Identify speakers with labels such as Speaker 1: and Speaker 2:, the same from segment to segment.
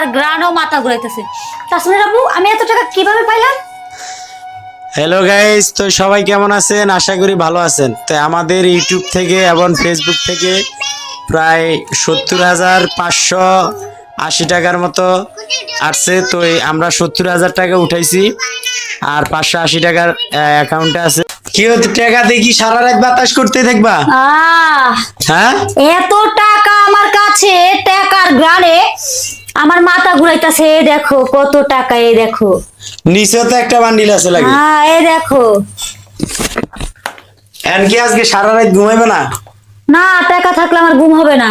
Speaker 1: টাকার গ্রানও মাথা ঘুরাইতেছে। তাসমির আপু, আমি এত টাকা কিভাবে পাইলাম?
Speaker 2: হ্যালো গাইস, তো সবাই কেমন আছেন? আশা করি ভালো আছেন। তো আমাদের ইউটিউব থেকে এবং ফেসবুক থেকে প্রায় 70,580 টাকার মতো আসছে। তো আমরা 70,000 টাকা উঠাইছি আর 580 টাকার অ্যাকাউন্টে আছে। কি হচ্ছে টাকা দেখি সারা রাত বাতাস করতে থাকবা? হ্যাঁ,
Speaker 1: এত টাকা আমার কাছে, টাকার গ্রানে আমার মাথা ঘুরাইতেছে। দেখো কত টাকা, এই দেখো
Speaker 2: নিচে তো একটা বান্ডিল আছে লাগে।
Speaker 1: হ্যাঁ, এই দেখো।
Speaker 2: এন কি আজকে সারা রাত ঘুমাইবে না?
Speaker 1: না, টাকা থাকলে আমার ঘুম হবে না।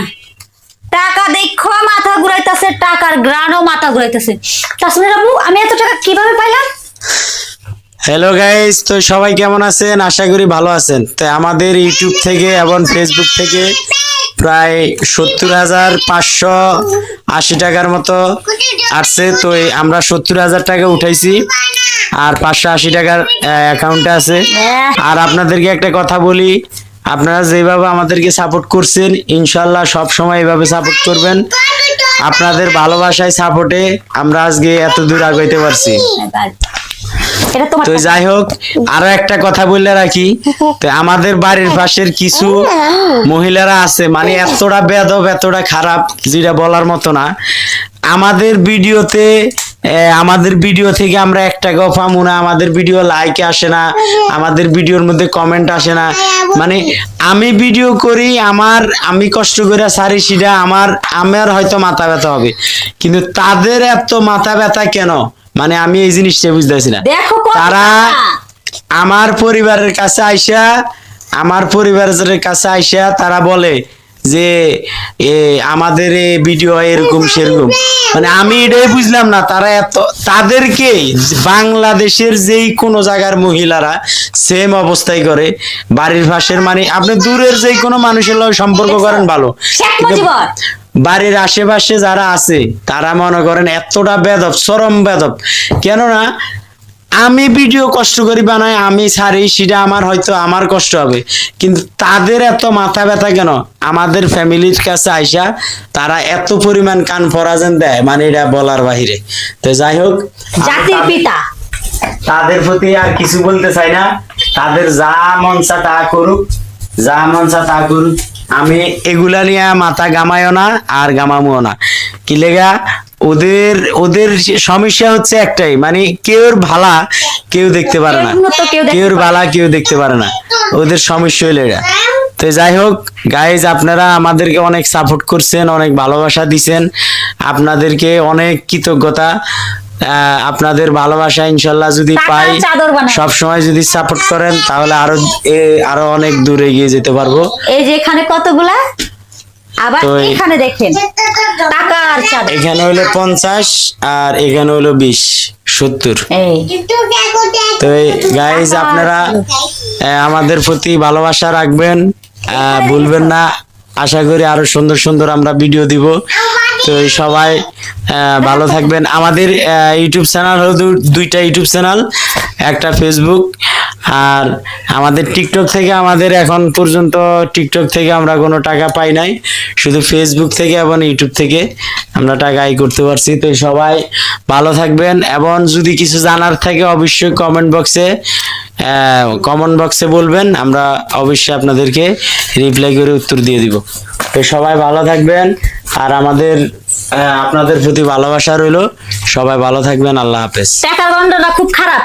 Speaker 1: টাকা দেখো মাথা ঘুরাইতেছে, টাকার গ্রানও মাথা ঘুরাইতেছে। তাসমির আপু, আমি এত টাকা কিভাবে পাইলাম?
Speaker 2: হ্যালো গাইস, তো সবাই কেমন আছেন? আশা করি ভালো আছেন। তো আমাদের ইউটিউব থেকে এবং ফেসবুক থেকে প্রায় 70,580 টাকার মতো আসছে। তো আমরা 70,000 টাকা উঠাইছি আর 580 টাকার অ্যাকাউন্টে আছে। আর আপনাদেরকে একটা কথা বলি, আপনারা যেভাবে আমাদেরকে সাপোর্ট করছেন, ইনশাল্লাহ সব সময় এভাবে সাপোর্ট করবেন। আপনাদের ভালোবাসায় সাপোর্টে আমরা আজকে এত দূর আগাইতে পারছি।
Speaker 1: এটা তোমার
Speaker 2: তো যাই হোক, আরো একটা কথা বললে রাখি, তো আমাদের বাড়ির পাশের কিছু মহিলারা আছে, মানে এতটা বেদব, এতটা খারাপ, যেটা বলার মতো না। আমাদের ভিডিও থেকে আমরা 1 টাকাও পাবো না, আমাদের ভিডিও লাইক আসে না, আমাদের ভিডিওর মধ্যে কমেন্ট আসে না। মানে আমি ভিডিও করি, আমি কষ্ট করে সারি, সেটা আমার হয়তো মাথা ব্যথা হবে, কিন্তু তাদের এত মাথা ব্যথা কেন? মানে আমি এই জিনিসটা বুঝতেছি না।
Speaker 1: দেখো কত
Speaker 2: তারা
Speaker 1: টাকা।
Speaker 2: আমার পরিবারের কাছে আইসা তারা বলে যে আমাদের এই ভিডিও এরকম সেরকম। মানে আমি এটাই বুঝলাম না, তারা তাদেরকে বাংলাদেশের যেই কোনো জায়গার মহিলারা সেম অবস্থায় করে, বাড়ির পাশের, মানে আপনি দূরের যেই কোনো মানুষের লগে সম্পর্ক করেন ভালো, কিন্তু বাড়ির আশেপাশে যারা আছে তারা মনে করেন এতটা বেদব, চরম বেদব। কেননা আমি ভিডিও কষ্ট করি বানাই, আমি ছাড়ি, সেটা হয়তো আমার কষ্ট হবে, কিন্তু তাদের এত মাথা ব্যথা কেন? আমাদের ফ্যামিলির কাছে আইসা তারা এত পরিমাণ কান ফরাজেন দেয়, মানে এটা বলার বাহিরে। তো যাই হোক,
Speaker 1: জাতির পিতা,
Speaker 2: তাদের প্রতি আর কিছু বলতে চাই না। তাদের যা মন চা তা করুক, আমি এগুলা নিয়ে মাথা গামায়ও না আর গামামও না। কি লেগা? ওদের সমস্যা হচ্ছে একটাই, মানে কেউর ভালা কেউ দেখতে পারে না, কেউর ভালা কেউ দেখতে পারে না, ওদের সমস্যা হইলে এটা। তো যাই হোক গাইজ, আপনারা আমাদেরকে অনেক সাপোর্ট করছেন, অনেক ভালোবাসা দিছেন, আপনাদেরকে অনেক কৃতজ্ঞতা। আপনাদের ভালোবাসা ইনশাল্লাহ যদি পাই, সব সময় যদি সাপোর্ট করেন, তাহলে আরো অনেক দূরে এগিয়ে যেতে পারবো।
Speaker 1: এই যে এখানে কতগুলা, আবার এখানে দেখেন টাকার চাদর,
Speaker 2: এখানে হলো 50 আর এখানে হলো 20, 70। তো গাইজ, আপনারা আমাদের প্রতি ভালোবাসা রাখবেন, ভুলবেন না। আশা করি আরো সুন্দর সুন্দর আমরা ভিডিও দিব। তো সবাই ভালো থাকবেন। আমাদের ইউটিউব চ্যানেল হলো দুইটা ইউটিউব চ্যানেল, একটা ফেসবুক আর আমাদের টিকটক থেকে। আমাদের এখন পর্যন্ত টিকটক থেকে আমরা কোনো টাকা পাই নাই, শুধু ফেসবুক থেকে এবং ইউটিউব থেকে আমরা টাকা আয় করতে পারছি। তো সবাই ভালো থাকবেন, এবং যদি কিছু জানার থাকে অবশ্যই কমেন্ট বক্সে বলবেন, আমরা অবশ্যই আপনাদেরকে রিপ্লাই করে উত্তর দিয়ে দিব। তো সবাই ভালো থাকবেন, আর আপনাদের প্রতি ভালোবাসা রইলো। সবাই ভালো থাকবেন, আল্লাহ হাফেজ।
Speaker 1: টাকার গন্ধটা খুব খারাপ।